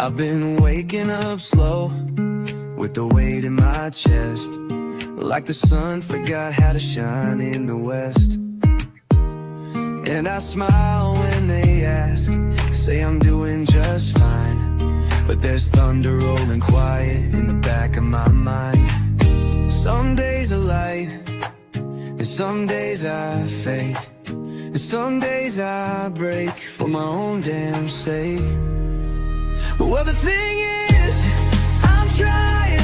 I've been waking up slow with the weight in my chest, like the sun forgot how to shine in the west. And I smile when they ask, say I'm doing just fine, but there's thunder rolling quiet in the back of my mind. Some days are light, and some days I fake, and some days I break for my own damn sake. Well, the thing is, I'm trying,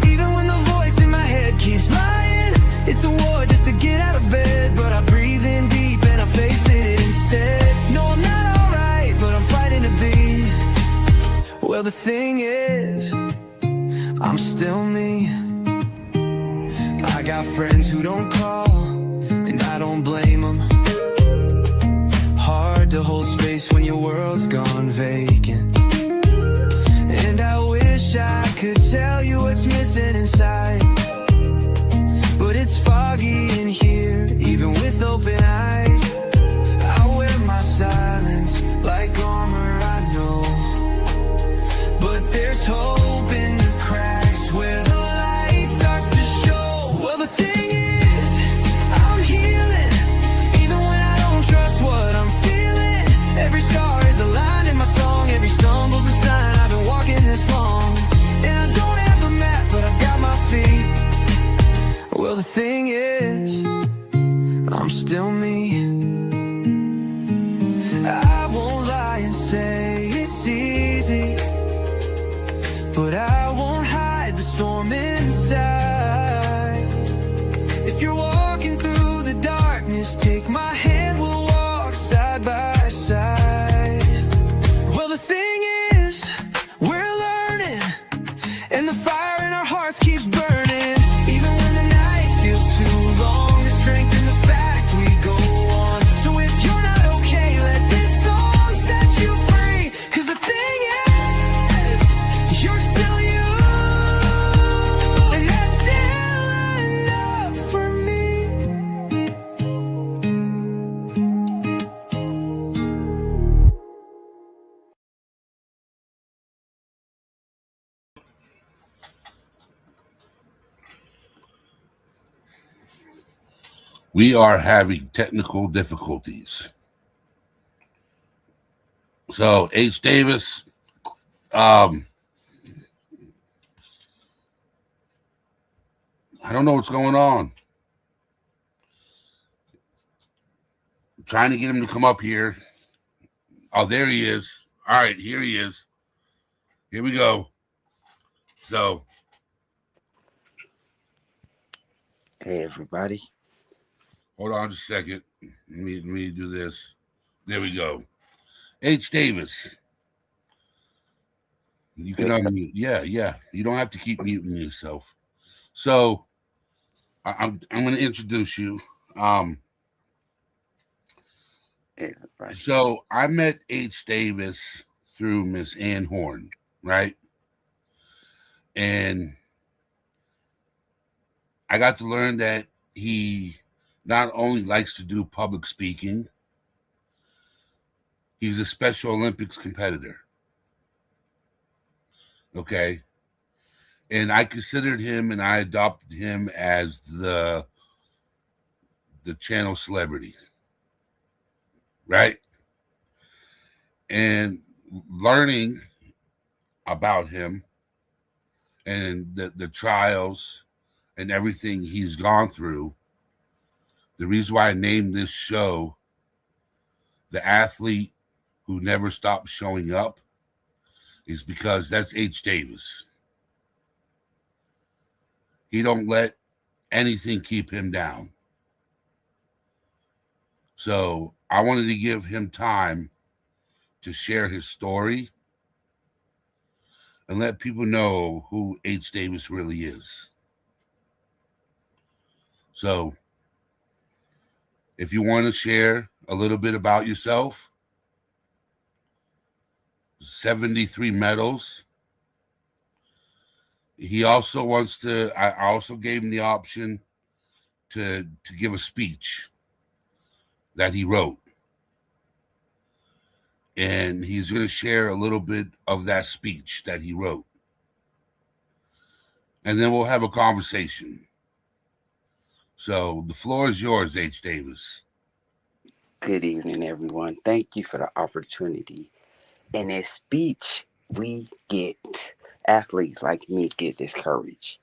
even when the voice in my head keeps lying. It's a war just to get out of bed, but I breathe in deep and I face it instead. No, I'm not alright, but I'm fighting to be. Well, the thing is, I'm still me. I got friends who don't call, and I don't blame them. Hard to hold space when your world's gone vacant. And I wish I could tell you what's missing inside, but it's foggy in here, even with open eyes. I wear my silence like armor, I know, but there's hope in the cracks where the light starts to show. Well, the thing is, I'm healing, even when I don't trust what I'm feeling. Every scar is a line in my song, every stumble's a sign. I've been walking this long, and I don't have a map, but I've got my feet. Well, the thing is, I'm still me. I won't lie and say it's easy, but I won't hide the storm inside. If you're walking through the darkness, take my hand, we'll walk side by side. Well, the thing is, we're learning, and the fire in our hearts keeps burning. Even when the night feels too long, the strength in the fact we go on. So if you're not okay, let this song set you free. 'Cause the thing is, you're still you, and that's still enough for me. We are having technical difficulties. So, H. Davis, I don't know what's going on. I'm trying to get him to come up here. Oh, there he is. All right, here he is. Here we go. So, Hey, everybody. hold on just a second. Let me do this. There we go. H. Davis. You can unmute. Yeah. You don't have to keep muting yourself. So, I'm going to introduce you. Hey, everybody. So I met H. Davis through Miss Ann Horn, right? And I got to learn that he not only likes to do public speaking, he's a Special Olympics competitor. Okay. And I considered him and I adopted him as the channel celebrity. Right? And learning about him and the trials and everything he's gone through, the reason why I named this show The Athlete Who Never Stopped Showing Up is because that's H. Davis. He don't let anything keep him down. So I wanted to give him time to share his story and let people know who H. Davis really is. So if you want to share a little bit about yourself, 73 medals. He also wants to, I also gave him the option to give a speech that he wrote. and he's going to share a little bit of that speech that he wrote. And then we'll have a conversation. So the floor is yours, H. Davis. Good evening, everyone. Thank you for the opportunity. In this speech, we get athletes like me get discouraged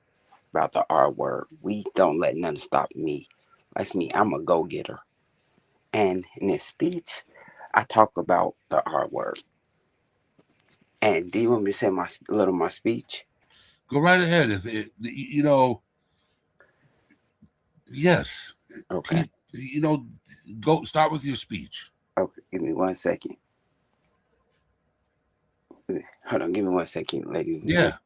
about the R word. We don't let nothing stop me. Like me, I'm a go getter. And in this speech, I talk about the R word. And do you want me to say my speech? Go right ahead. If it, yes, Okay. go start with your speech. Okay. Give me 1 second. Hold on. Give me 1 second, ladies and gentlemen. Yeah.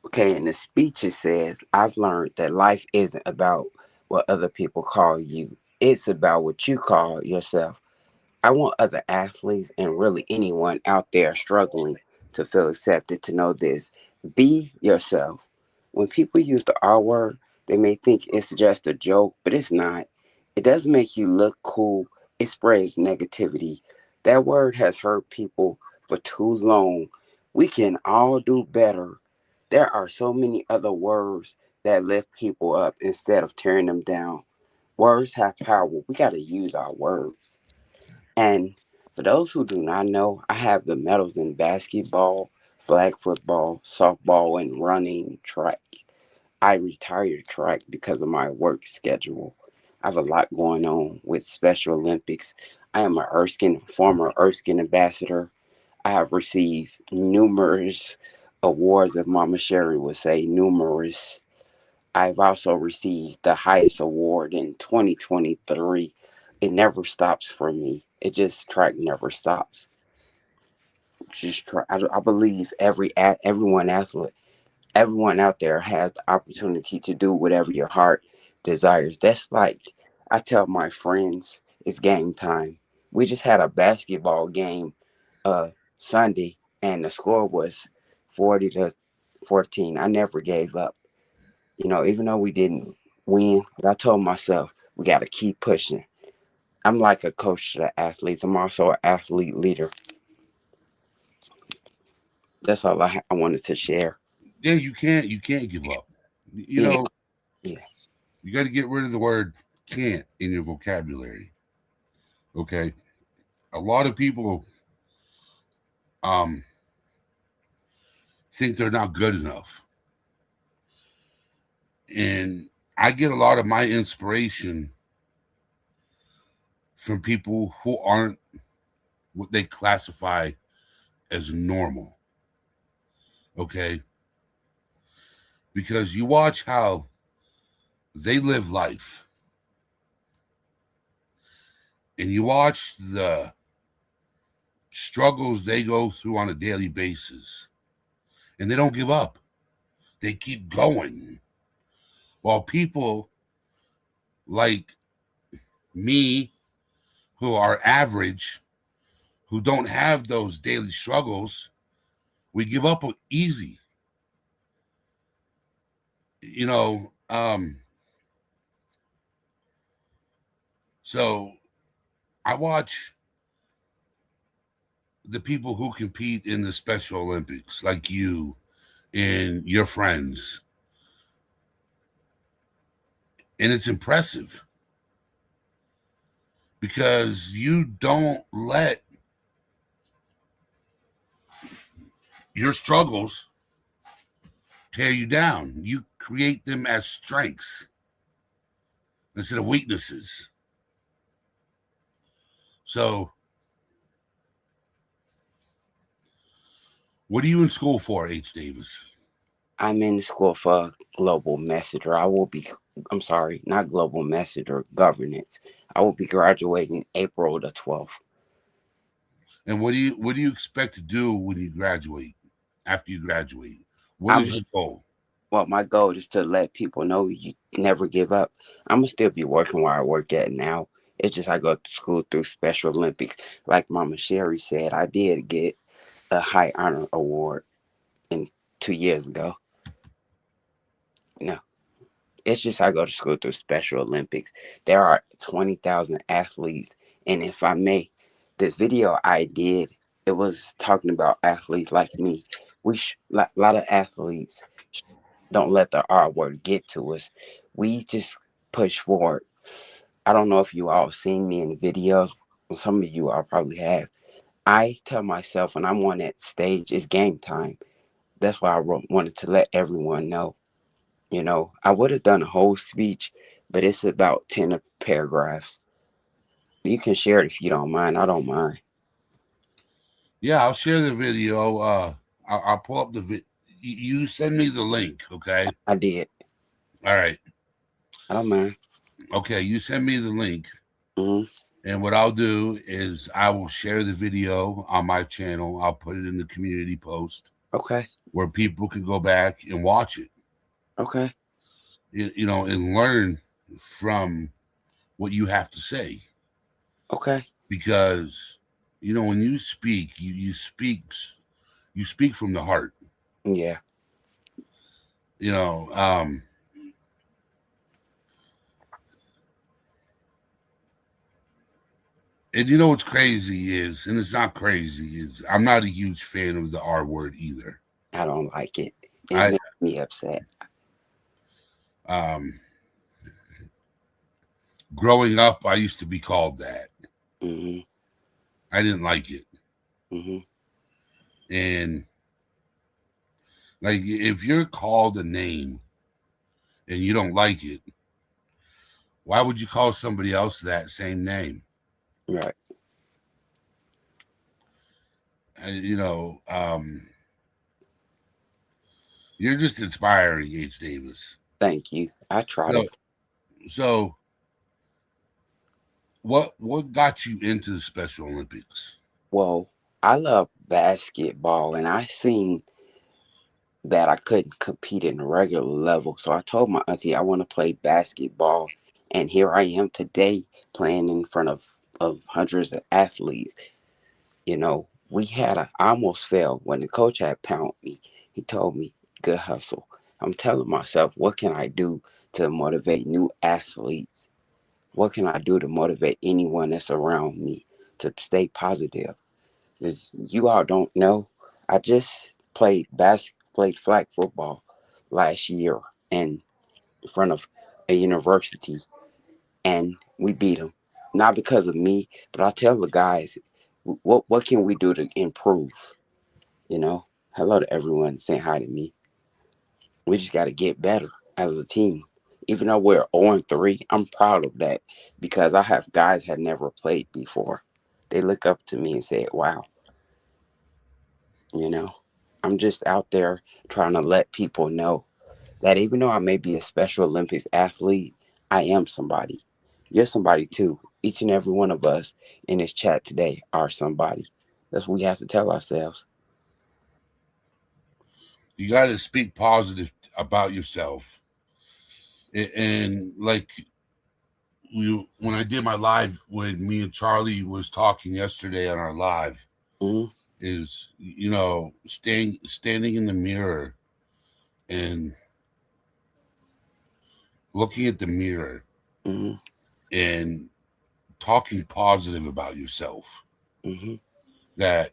Okay, in the speech it says, I've learned that life isn't about what other people call you. It's about what you call yourself. I want other athletes and really anyone out there struggling to feel accepted to know this. Be yourself. When people use the R word, they may think it's just a joke, but it's not. It doesn't make you look cool, it spreads negativity. That word has hurt people for too long. We can all do better. There are so many other words that lift people up instead of tearing them down. Words have power. We got to use our words. And for those who do not know, I have the medals in basketball, flag football, softball, and running track. I retired track because of my work schedule. I have a lot going on with Special Olympics. I am a former Erskine ambassador. I have received numerous awards, if Mama Sherry would say numerous. I've also received the highest award in 2023. It never stops for me. It just track never stops. Just try. I believe everyone out there has the opportunity to do whatever your heart desires. That's like I tell my friends, it's game time. We just had a basketball game Sunday, and the score was 40-14. I never gave up. Even though we didn't win, but I told myself we got to keep pushing. I'm like a coach to the athletes. I'm also an athlete leader. That's all I wanted to share. Yeah, you can't give up. You Yeah, know, yeah. you got to get rid of the word can't in your vocabulary. Okay? A lot of people um think they're not good enough. And I get a lot of my inspiration from people who aren't what they classify as normal. Okay? Because you watch how they live life and you watch the struggles they go through on a daily basis, and they don't give up. They keep going. While people like me, who are average, who don't have those daily struggles, we give up easy. You know, so I watch the people who compete in the Special Olympics, like you and your friends, and it's impressive because you don't let your struggles tear you down. You create them as strengths instead of weaknesses. So, what are you in school for, H. Davis? I'm in school for global messenger. I'm sorry, not global messenger, governance. I will be graduating April the 12th. And what do you expect to do when you graduate? After you graduate, what I'm is your goal? Well, my goal is to let people know you never give up. I'm gonna still be working where I work at now. It's just I go to school through Special Olympics. Like Mama Sherry said, I did get a high honor award in 2 years ago. No, it's just I go to school through Special Olympics. There are 20,000 athletes, and if I may, this video I did, it was talking about athletes like me. A lot of athletes don't let the R word get to us. We just push forward. I don't know if you all seen me in videos. Some of you all probably have. I tell myself when I'm on that stage, it's game time. That's why wanted to let everyone know. I would have done a whole speech, but it's about 10 paragraphs. You can share it if you don't mind. I don't mind. Yeah, I'll share the video. I'll pull up the video. You send me the link, okay? I did. All right. I don't mind. Okay, you send me the link. Hmm. And what I'll do is I will share the video on my channel. I'll put it in the community post Okay. where people can go back and watch it, Okay. and learn from what you have to say. Okay. Because, when you speak, you speak from the heart. Yeah. And what's crazy is, and it's not crazy, is I'm not a huge fan of the R word either. I don't like it. It I makes me upset. Growing up, I used to be called that. Hmm. I didn't like it. Hmm. And like, if you're called a name and you don't like it, why would you call somebody else that same name? Right. You're just inspiring, H. Davis. Thank you. I try to. So what got you into the Special Olympics? Well, I love basketball, and I seen that I couldn't compete in a regular level. So I told my auntie I want to play basketball. And here I am today playing in front of hundreds of athletes. I almost fell when the coach had pounded me. He told me, good hustle. I'm telling myself, what can I do to motivate new athletes? What can I do to motivate anyone that's around me to stay positive? Because you all don't know, I just played flag football last year in front of a university, and we beat them. Not because of me, but I tell the guys, what can we do to improve? Hello to everyone saying hi to me. We just got to get better as a team. Even though we're 0-3, I'm proud of that because I have guys had never played before. They look up to me and say, wow, you know, I'm just out there trying to let people know that even though I may be a Special Olympics athlete, I am somebody. You're somebody too. Each and every one of us in this chat today are somebody. That's what we have to tell ourselves. You got to speak positive about yourself. And like, when I did my live, when me and Charlie was talking yesterday on our live, Mm-hmm. is standing in the mirror and looking at the mirror Mm-hmm. and talking positive about yourself, Mm-hmm. that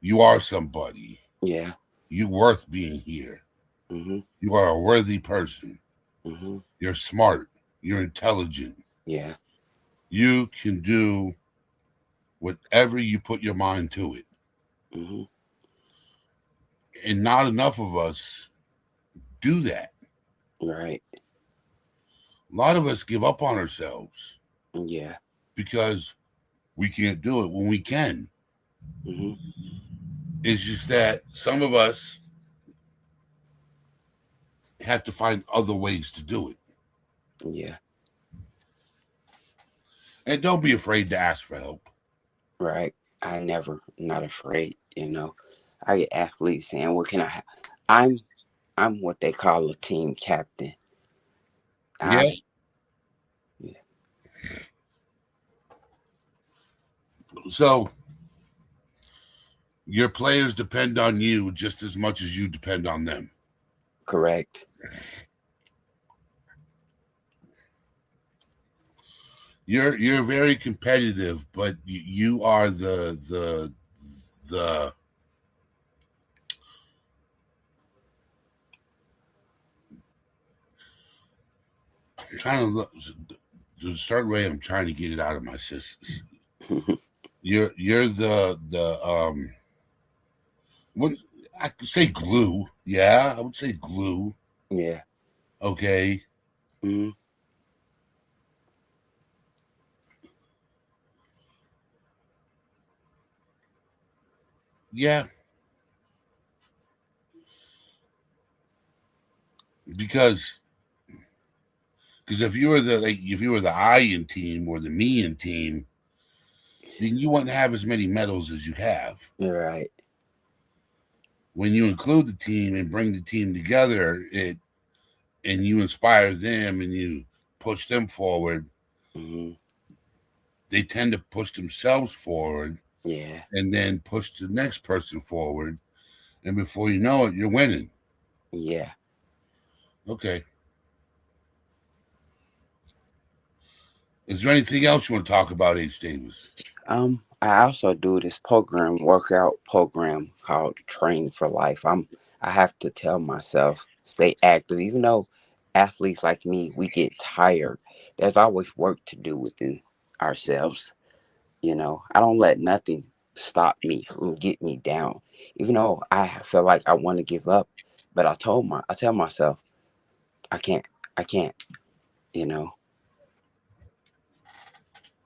you are somebody, Yeah. you're worth being here, Mm-hmm. you are a worthy person, Mm-hmm. you're smart, you're intelligent, Yeah. you can do whatever you put your mind to it. Mm-hmm. And not enough of us do that. Right. A lot of us give up on ourselves Yeah. because we can't do it when we can. Mm-hmm. It's just that some of us have to find other ways to do it. Yeah. And don't be afraid to ask for help. Right. Not afraid, I get athletes saying, what can I have? I'm what they call a team captain. Yeah. Yeah. So your players depend on you just as much as you depend on them. Correct. you're very competitive, but you are the I'm trying to look. There's a certain way I'm trying to get it out of my system. You're the what I could say glue. Yeah, I would say glue. Yeah. Okay. Hmm. Yeah, because if you were the I in team or the me in team, then you wouldn't have as many medals as you have. You're right. When you include the team and bring the team together, and you inspire them and you push them forward, Hmm. they tend to push themselves forward Yeah. and then push the next person forward. And before you know it, you're winning. Yeah. Okay. Is there anything else you want to talk about, H. Davis? I also do this workout program called Train for Life. I have to tell myself stay active, even though athletes like me we get tired. There's always work to do within ourselves. I don't let nothing stop me from get me down. Even though I feel like I want to give up, but I tell myself I can't. I can't. You know,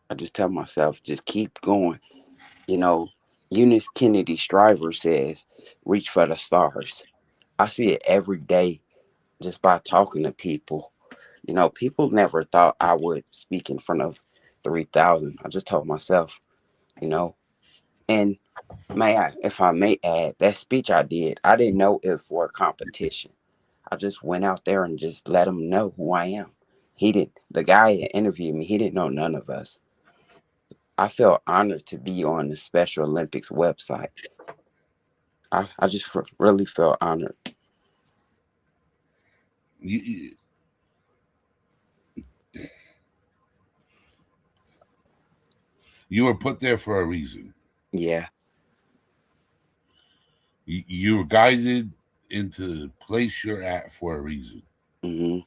I just tell myself just keep going. You know, Eunice Kennedy Shriver says, reach for the stars. I see it every day just by talking to people. People never thought I would speak in front of 3,000. I just told myself, you know, and if I may add, that speech I did, I didn't know it for a competition. I just went out there and just let him know who I am. The guy that interviewed me, he didn't know none of us. I felt honored to be on the Special Olympics website. I just really felt honored. You, you were put there for a reason. Yeah. You were guided into the place you're at for a reason. Hmm.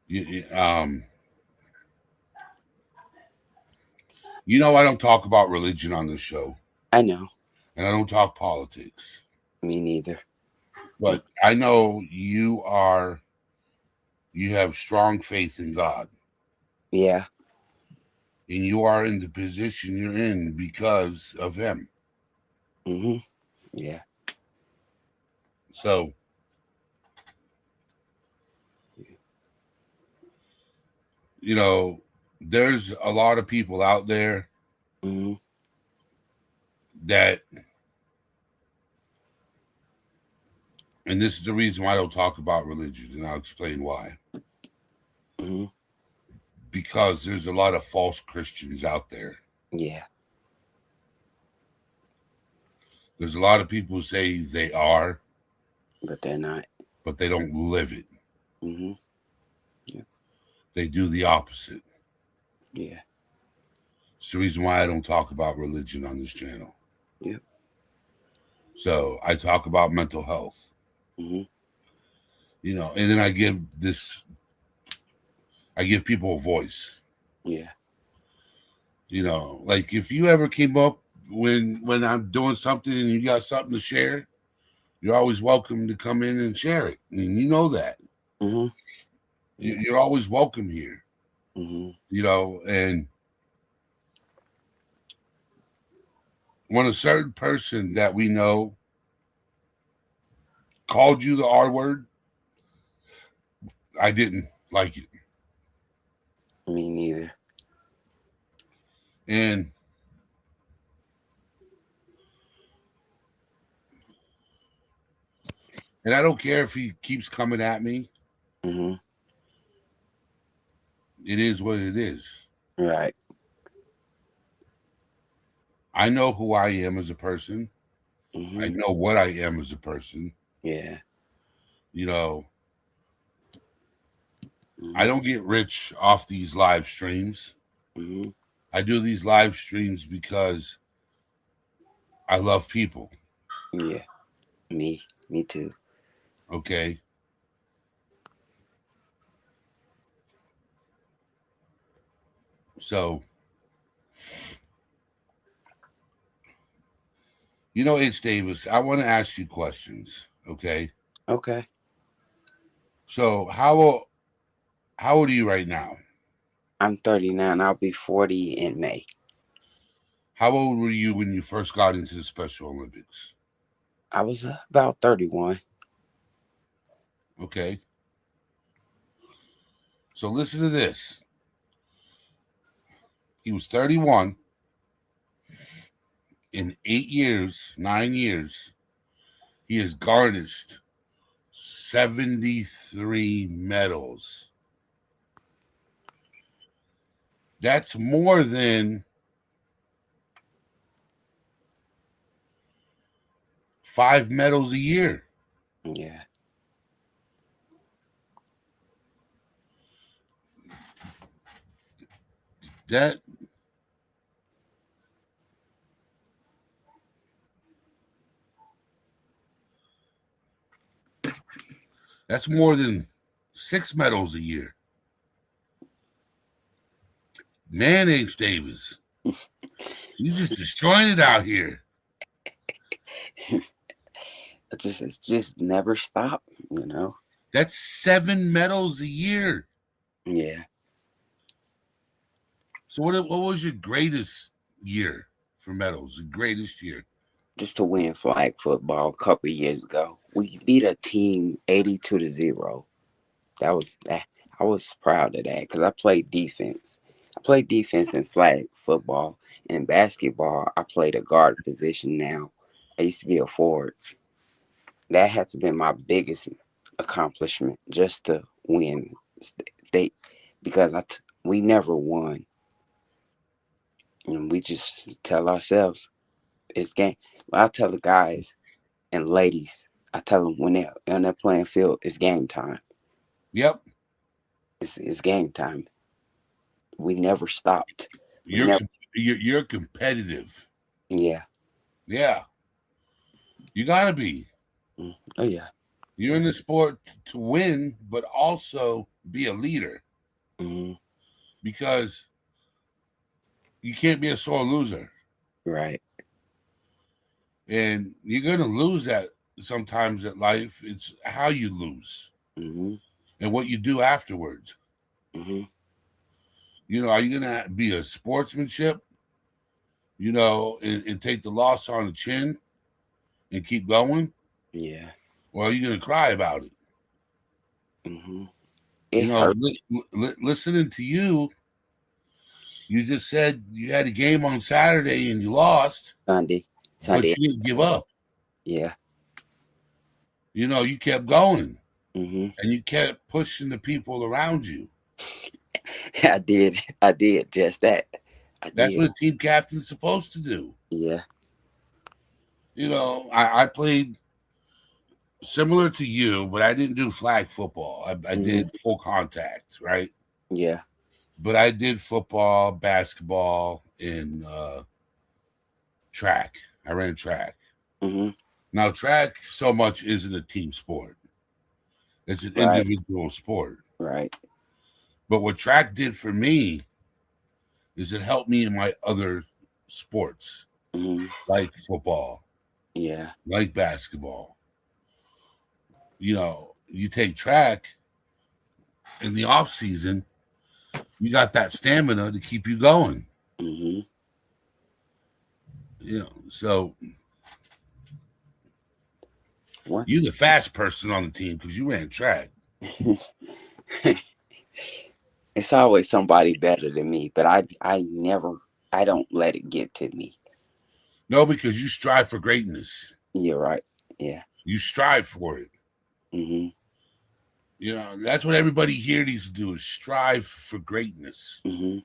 You, I don't talk about religion on this show, I know. and I don't talk politics. Me neither. But I know you have strong faith in God, Yeah. and you are in the position you're in because of Him. Hmm. Yeah. So, there's a lot of people out there Hmm. that, and this is the reason why I don't talk about religion, and I'll explain why. Hmm. Because there's a lot of false Christians out there. Yeah. There's a lot of people who say they are, But they're not. but they don't live it. Hmm. Yeah. They do the opposite. Yeah. It's the reason why I don't talk about religion on this channel. Yep. So I talk about mental health. Hmm. And then I give people a voice. Yeah. Like if you ever came up when I'm doing something and you got something to share, you're always welcome to come in and share it. And you know that. Hmm. Yeah. You're always welcome here. Hmm. And when a certain person that we know called you the R word, I didn't like it. Me neither. And I don't care if he keeps coming at me. Hmm. It is what it is. Right. I know who I am as a person. Hmm. I know what I am as a person. Yeah. I don't get rich off these live streams. Mm-hmm. I do these live streams because I love people. Yeah. Me too. Okay. So, H. Davis, I want to ask you questions. Okay. Okay. So, how old are you right now? I'm 39. I'll be 40 in May. How old were you when you first got into the Special Olympics? I was about 31. Okay. So listen to this. He was 31. In 9 years, he has garnished 73 medals. That's more than 5 medals a year. Yeah. That's more than 6 medals a year. Man, H. Davis, you just destroying it out here. It's just never stop, That's 7 medals a year. Yeah. So what was your greatest year for medals? The greatest year? Just to win flag football a couple of years ago. We beat a team 82-0. That was that. I was proud of that because I played defense. I played defense in flag football. In basketball, I played a guard position now. I used to be a forward. That had to be my biggest accomplishment, just to win state, because we never won. And we just tell ourselves it's game. I tell the guys and ladies, I tell them when they're on their playing field, it's game time. Yep. It's game time. We never stopped. You're competitive. Yeah. Yeah. You gotta be. Oh yeah. You're in the sport to win, but also be a leader. Mm-hmm. Because you can't be a sore loser. Right. And you're gonna lose that sometimes at life. It's how you lose. Mm-hmm. And what you do afterwards. Mm-hmm. Are you gonna be a sportsmanship? And take the loss on the chin and keep going? Yeah. Or are you gonna cry about it? Mm-hmm. Listening to you, you just said you had a game on Saturday and you lost. Sunday. But you didn't give up. Yeah. You kept going. Mm-hmm. And you kept pushing the people around you. I did just that. That's what a team captain's supposed to do. Yeah. I played similar to you, but I didn't do flag football. I did full contact, right? Yeah. But I did football, basketball, and track. I ran track. Mm-hmm. Now, track so much isn't a team sport. It's an individual sport. Right. But what track did for me is it helped me in my other sports, like football, like basketball. You take track in the off season, you got that stamina to keep you going. Mm-hmm. So what? You're the fast person on the team because you ran track. It's always somebody better than me, but I don't let it get to me. No, because you strive for greatness. You're right. Yeah. You strive for it. Mm-hmm. That's what everybody here needs to do is strive for greatness. Mm-hmm.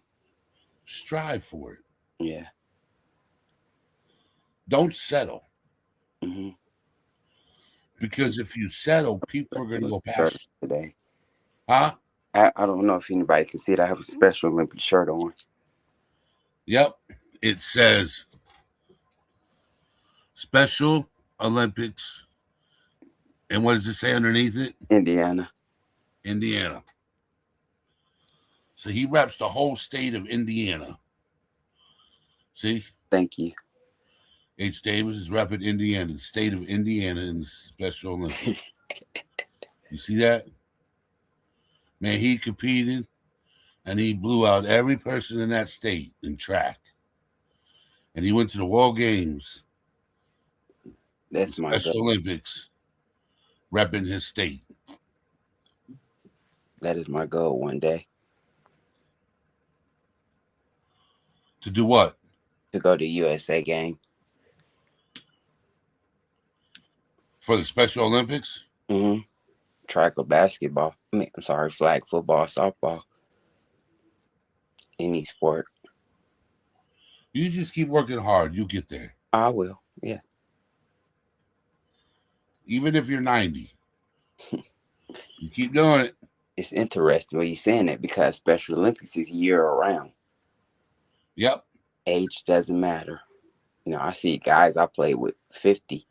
Strive for it. Yeah. Don't settle. Mm-hmm. Because if you settle, people are going to go past you today. Huh? I don't know if anybody can see it. I have a Special Olympic shirt on. Yep. It says Special Olympics. And what does it say underneath it? Indiana. Indiana. So he reps the whole state of Indiana. See? Thank you. H. Davis is repping Indiana, the state of Indiana in the Special Olympics. You see that? Man, he competed and he blew out every person in that state in track. And he went to the World Games, That's my Special goal. Olympics, repping his state. That is my goal one day. To do what? To go to USA game. For the Special Olympics? Mm-hmm. Track or basketball. I'm sorry, flag football, softball. Any sport. You just keep working hard. You'll get there. I will. Yeah. Even if you're 90. You keep doing it. It's interesting when you're saying that because Special Olympics is year round. Yep. Age doesn't matter. You know, I see guys I play with 50.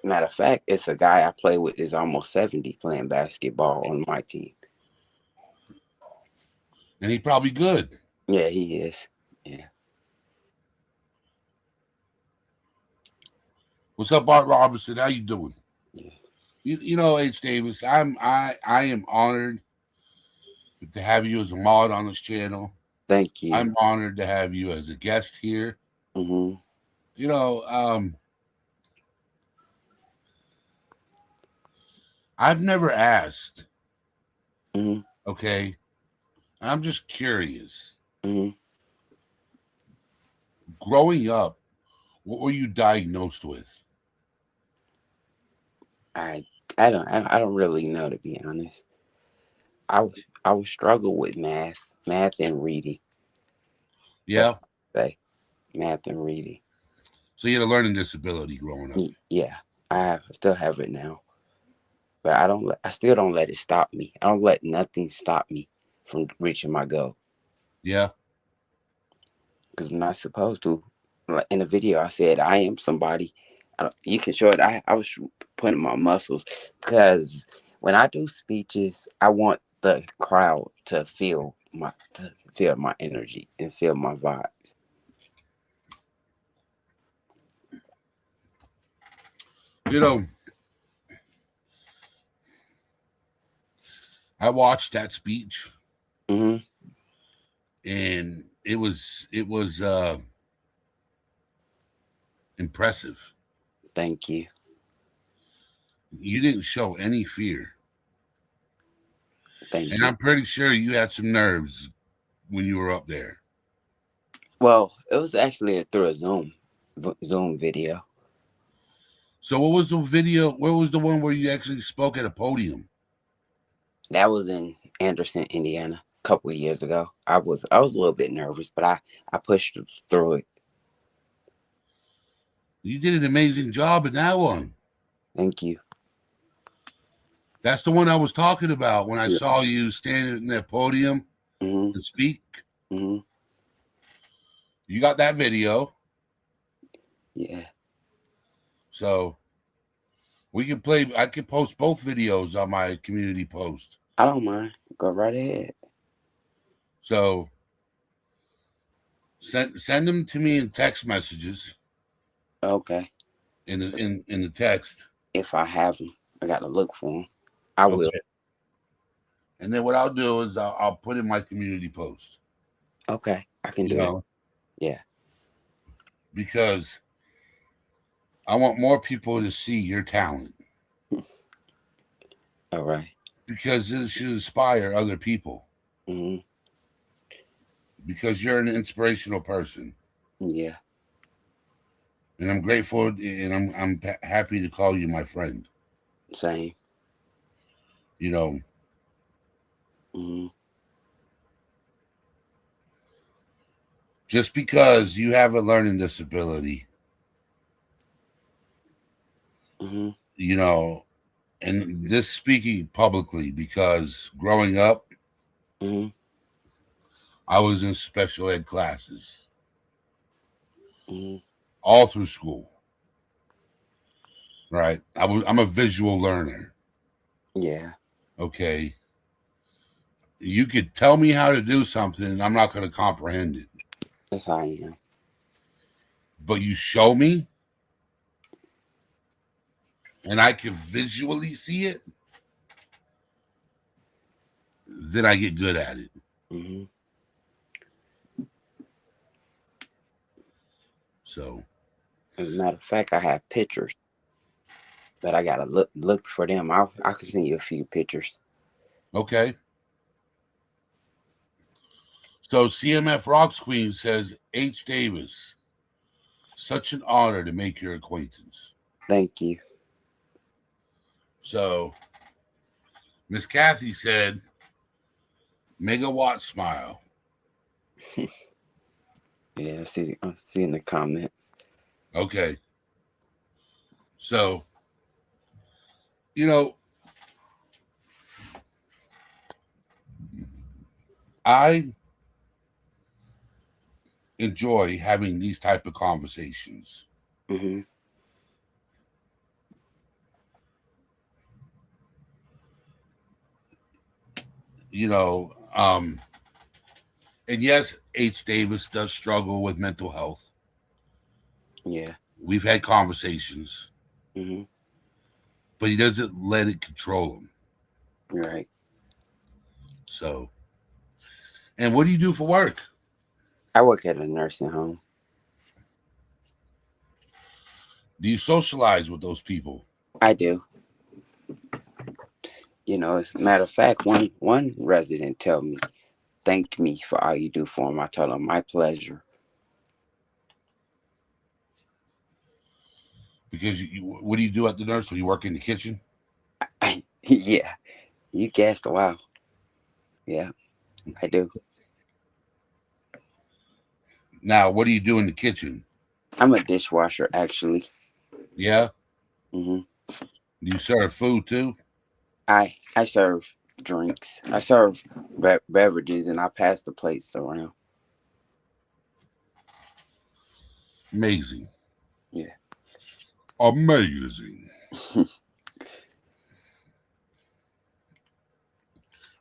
Matter of fact, it's a guy I play with is almost 70 playing basketball on my team. And he's probably good. Yeah, he is. Yeah. What's up, Art Robinson? How you doing? Yeah. You know, H. Davis, I am honored to have you as a mod on this channel. Thank you. I'm honored to have you as a guest here. Mm-hmm. You know, I've never asked. Mm-hmm. Okay. And I'm just curious. Mm-hmm. Growing up, what were you diagnosed with? I don't really know, to be honest. I was struggle with math and reading. Yeah. Math and reading. So you had a learning disability growing up. Yeah, I still have it now, but I still don't let it stop me. I don't let nothing stop me from reaching my goal. Yeah. Because I'm not supposed to. Like in the video, I said I am somebody. You can show it. I was putting my muscles because when I do speeches, I want the crowd to feel my energy and feel my vibes. You know, I watched that speech, Mm-hmm. and it was impressive. Thank you. You didn't show any fear. Thank And you. I'm pretty sure you had some nerves when you were up there. Well, it was actually through a Zoom video. So what was the video? Where was the one where you actually spoke at a podium? That was in Anderson, Indiana, a couple of years ago. I was a little bit nervous, but I pushed through it. You did an amazing job in that one. Thank you. That's the one I was talking about when I Yeah. saw you standing in that podium Mm-hmm. and speak. Mm-hmm. You got that video. Yeah. So we can play. I can post both videos on my community post. I don't mind. Go right ahead. So send them to me in text messages. Okay. In the text. If I have them, I got to look for them. I will. And then what I'll do is I'll put in my community post. Okay, I can do it. Yeah. Because I want more people to see your talent. All right. Because it should inspire other people. Mm-hmm. Because you're an inspirational person. Yeah. And I'm grateful, and I'm happy to call you my friend. Same. You know. Mm-hmm. Just because you have a learning disability, Mm-hmm. you know, And this speaking publicly because growing up, Mhm. I was in special ed classes Mhm. all through school. Right. I'm a visual learner. Yeah. Okay. You could tell me how to do something and I'm not going to comprehend it. That's how I am. But you show me and I can visually see it, then I get good at it. Hmm. So, As a matter of fact, I have pictures, but I gotta look for them. I can send you a few pictures. okay. So CMF Rocks Queen says, H. Davis, such an honor to make your acquaintance. Thank you. So Miss Kathy said, megawatt smile. Yeah, I'm seeing the comments. Okay. So, you know, I enjoy having these type of conversations. Hmm. You know, and yes, H. Davis does struggle with mental health. Yeah. We've had conversations, Hmm. but he doesn't let it control him. Right. So, and what do you do for work? I work at a nursing home. Do you socialize with those people? I do. As a matter of fact, one resident thanked me for all you do for him. I told him my pleasure. Because what do you do at the nursery? You work in the kitchen? Yeah, you guessed. Wow. Yeah, I do. Now, what do you do in the kitchen? I'm a dishwasher, actually. Yeah? Hmm. Do you serve food too? I serve drinks. I serve beverages, and I pass the plates around. Amazing. Yeah. Amazing.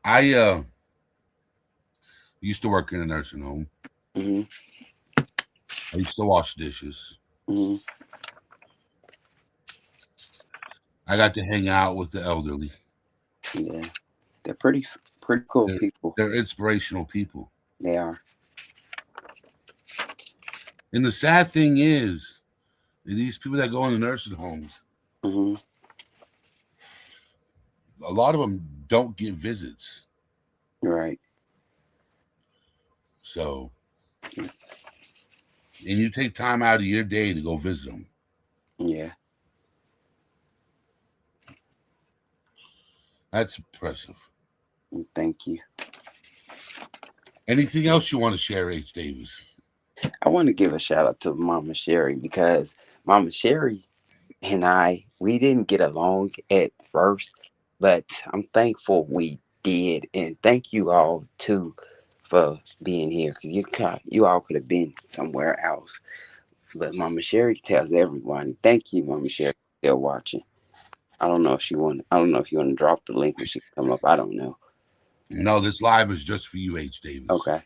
I used to work in a nursing home. Hmm. I used to wash dishes. Hmm. I got to hang out with the elderly. Yeah, they're pretty cool They're, people. they're inspirational people. They are. And the sad thing is, these people that go in the nursing homes, Hmm. a lot of them don't get visits. Right. So, and you take time out of your day to go visit them. Yeah. That's impressive. Thank you. Anything else you want to share, H. Davis? I want to give a shout out to Mama Sherry, because Mama Sherry and we didn't get along at first, but I'm thankful we did, and thank you all too for being here, because you all could have been somewhere else. But Mama Sherry tells everyone, thank you, Mama Sherry, still watching. I don't know if you want to drop the link when she come up. I don't know. No, this live is just for you, H. Davis. Okay.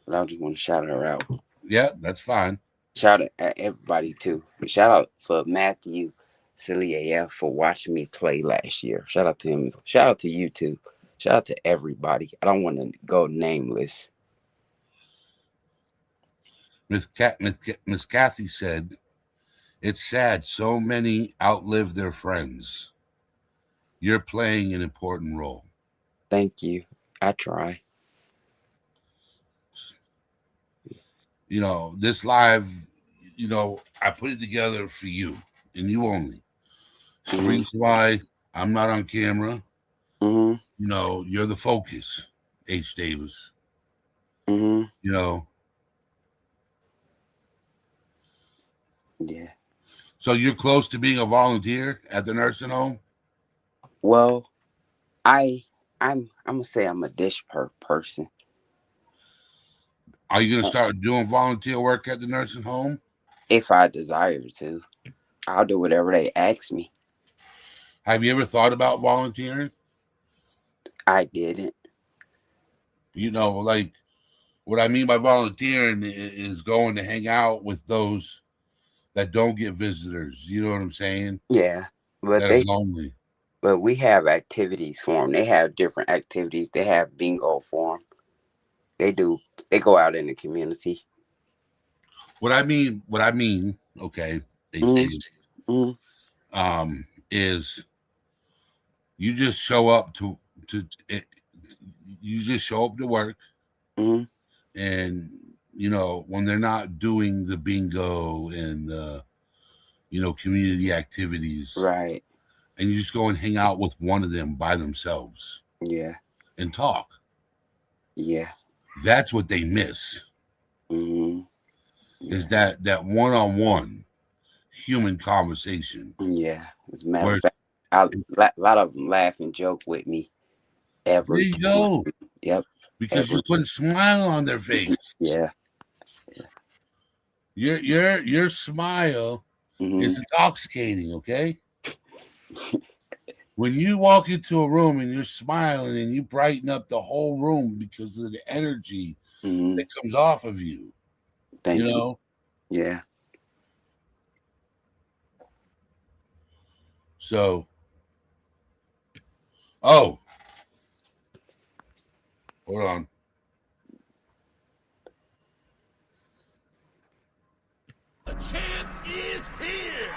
But I just want to shout her out. Yeah, that's fine. Shout out at everybody too. Shout out for Matthew Celia for watching me play last year. Shout out to him. Shout out to you too. Shout out to everybody. I don't want to go nameless. Miss Kathy said, it's sad so many outlive their friends. You're playing an important role. Thank you. I try. This live, I put it together for you and you only. It's the reason why I'm not on camera. Mm-hmm. You're the focus, H. Davis. Mm-hmm. Yeah. So you're close to being a volunteer at the nursing home? Well, I'm gonna say I'm a person. Are you going to uh, start doing volunteer work at the nursing home? If I desire to, I'll do whatever they ask me. Have you ever thought about volunteering? I didn't. You know, like what I mean by volunteering is going to hang out with those that don't get visitors. You know what I'm saying? Yeah, but That are lonely. we have activities for them. They have different activities. They have bingo for them. They do. They go out in the community. What I mean, okay, Mm, David, mm, is you just show up to it, you just show up to work, mm, and you know when they're not doing the bingo and the community activities, right. and you just go and hang out with one of them by themselves Yeah. and talk. Yeah. That's what they miss, Mm, is yeah. that one-on-one human conversation Yeah. As a matter of where fact, lot of them laugh and joke with me there every you time. go, Yep. because you Every. put a smile on their face. Yeah. Your smile Mm-hmm. is intoxicating, okay? When you walk into a room and you're smiling and you brighten up the whole room because of the energy Mm-hmm. that comes off of you, you Thank you. know? Yeah. So, oh, hold on. The champ is here.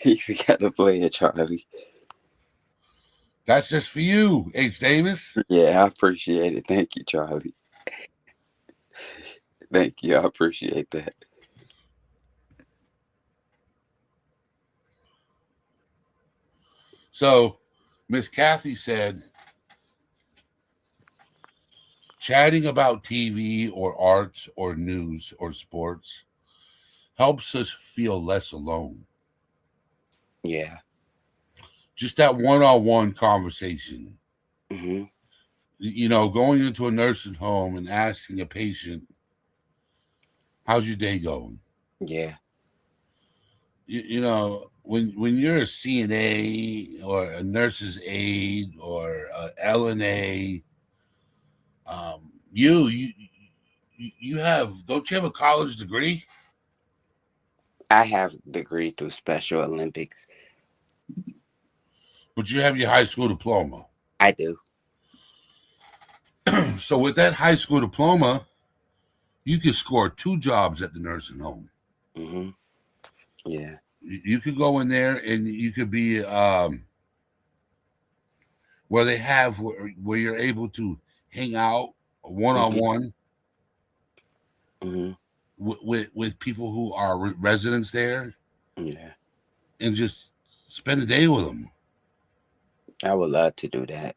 You forgot to play it, Charlie. That's just for you, H. Davis. Yeah, I appreciate it. Thank you, Charlie. Thank you. I appreciate that. So, Miss Kathy said, chatting about TV or arts or news or sports helps us feel less alone. Yeah. Just that one-on-one conversation. Mm-hmm. You know, going into a nursing home and asking a patient, how's your day going? Yeah. You know, when you're a CNA or a nurse's aide or a LNA, you have, don't you have a college degree? I have a degree through Special Olympics. But you have your high school diploma. I do. So with that high school diploma, you could score 2 jobs at the nursing home. Mm-hmm. Yeah. You could go in there and you could be where they have where you're able to hang out one-on-one Mm-hmm. with people who are residents there Yeah. and just spend the day with them. I would love to do that.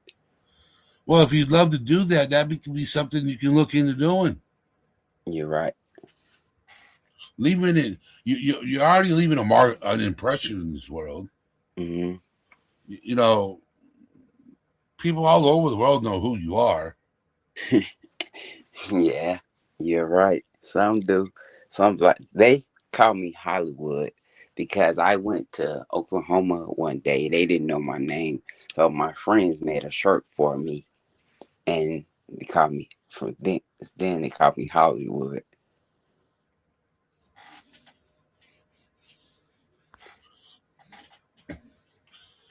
Well, if you'd love to do that, that could be something you can look into doing. You're right. Leaving it, you're already leaving an impression in this world. Mm-hmm. You know, people all over the world know who you are. Yeah, you're right. Some do. Some like they call me Hollywood because I went to Oklahoma one day. They didn't know my name, so my friends made a shirt for me, and they called me from then. Then they called me Hollywood.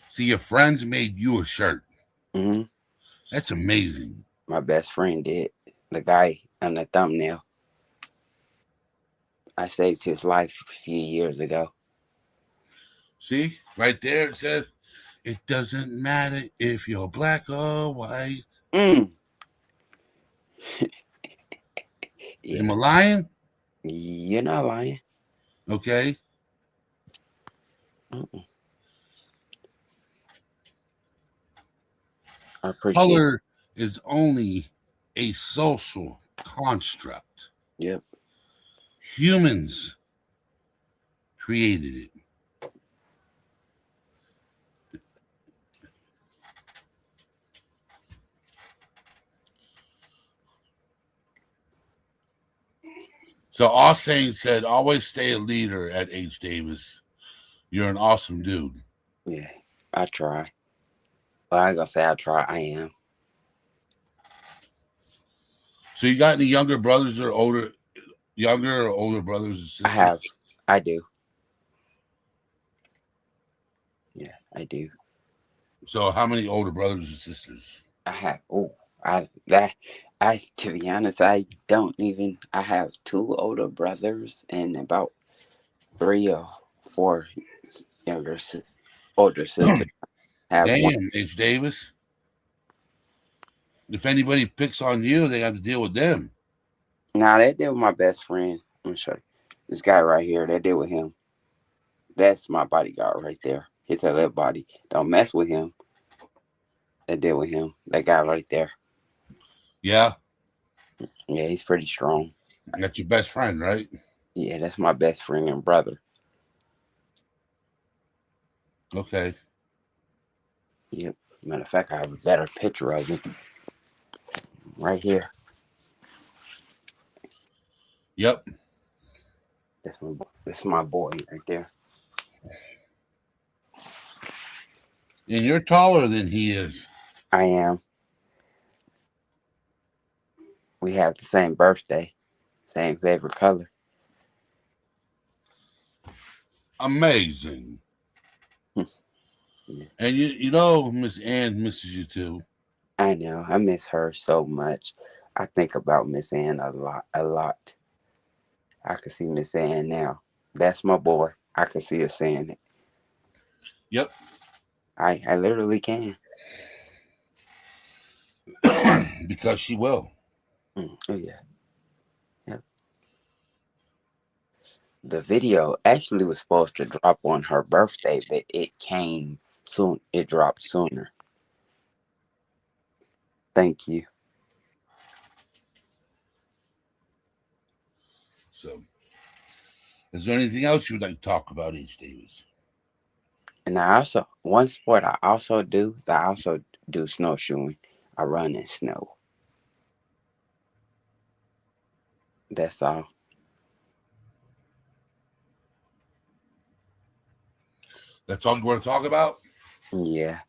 See, your friends made you a shirt. Hmm. That's amazing. My best friend did. The guy on the thumbnail. I saved his life a few years ago. See, right there it says, it doesn't matter if you're black or white. Mm. Am I Yeah, lying? you're not lying. Okay. Mm-mm. I appreciate. Color is only a social construct. Yep. Humans created it. So All Saints said, always stay a leader at H. Davis. You're an awesome dude. Yeah, I try. Well, I ain't gonna say I try. I am. So you got any younger brothers or older brothers and sisters? I have. I do. Yeah, I do. So how many older brothers and sisters? I have. Oh, I. To be honest, I don't even. I have two older brothers and about 3 or 4 younger, older sisters. I have one. Damn, H. Davis. If anybody picks on you, they have to deal with them. Now that deal with my best friend. Let me show you. This guy right here. That deal with him. That's my bodyguard right there. Hits a little body. Don't mess with him. That deal with him. That guy right there. Yeah, Yeah, he's pretty strong. that's your best friend, right? Yeah, that's my best friend and brother. Okay. Yep. Matter of fact, I have a better picture of him right here. Yep. That's my boy right there. And you're taller than he is. I am. We have the same birthday, same favorite color. Amazing. Yeah. And you know Miss Ann misses you too. I know. I miss her so much. I think about Miss Ann a lot. I can see Miss Ann now. That's my boy. I can see her saying it. Yep. I literally can. Because she will. Oh yeah. Yep. The video actually was supposed to drop on her birthday, but it came soon. It dropped sooner. Thank you. So, is there anything else you would like to talk about, H. Davis? And I also one sport I also do. I also do snowshoeing. I run in snow. That's all. That's all you want to talk about? Yeah,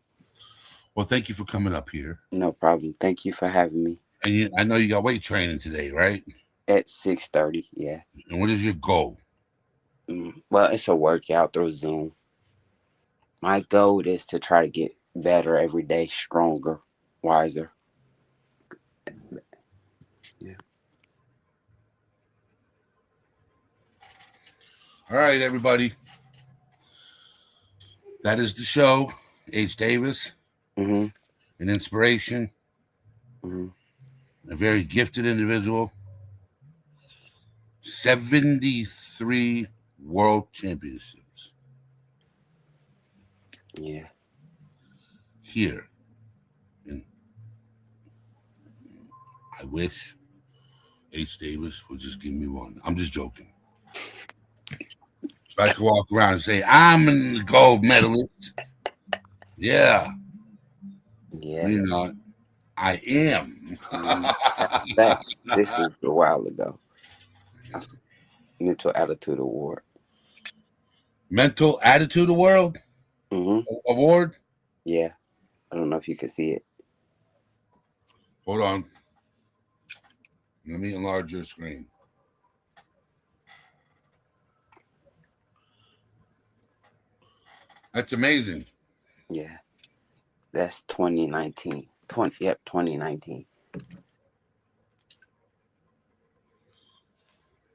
Well, thank you for coming up here. no problem. Thank you for having me. And I know you got weight training today, right? At 6:30. Yeah. And what is your goal? Well, it's a workout through Zoom. My goal is to try to get better every day, stronger, wiser. Yeah. All right, everybody. That is the show. H. Davis, Mm-hmm. an inspiration, Mm-hmm. a very gifted individual. 73 world championships Yeah. here. And I wish H. Davis would just give me one. I'm just joking. So I could walk around and say, I'm a gold medalist. Yeah. Yeah. You know, I am. This was a while ago. Mental Attitude Award. Mental Attitude Award? Award? Yeah. I don't know if you can see it. Hold on. Let me enlarge your screen. That's amazing. Yeah. That's 2019. 2019.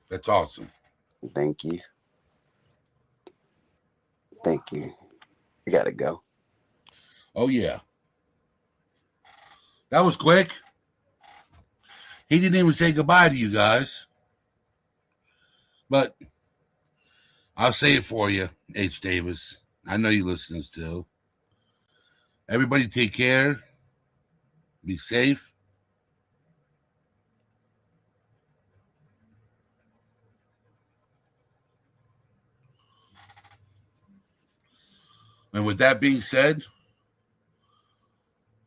That's awesome. Thank you. Thank you. You gotta go. Oh, yeah. That was quick. He didn't even say goodbye to you guys. But I'll say it for you, H. Davis. I know you listen still. Everybody take care. Be safe. And with that being said,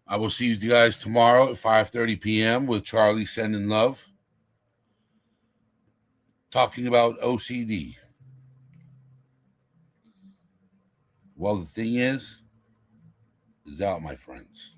I will see you guys tomorrow at 5:30 p.m. with Charlie Sending Love, talking about OCD. Well, the thing is out, my friends.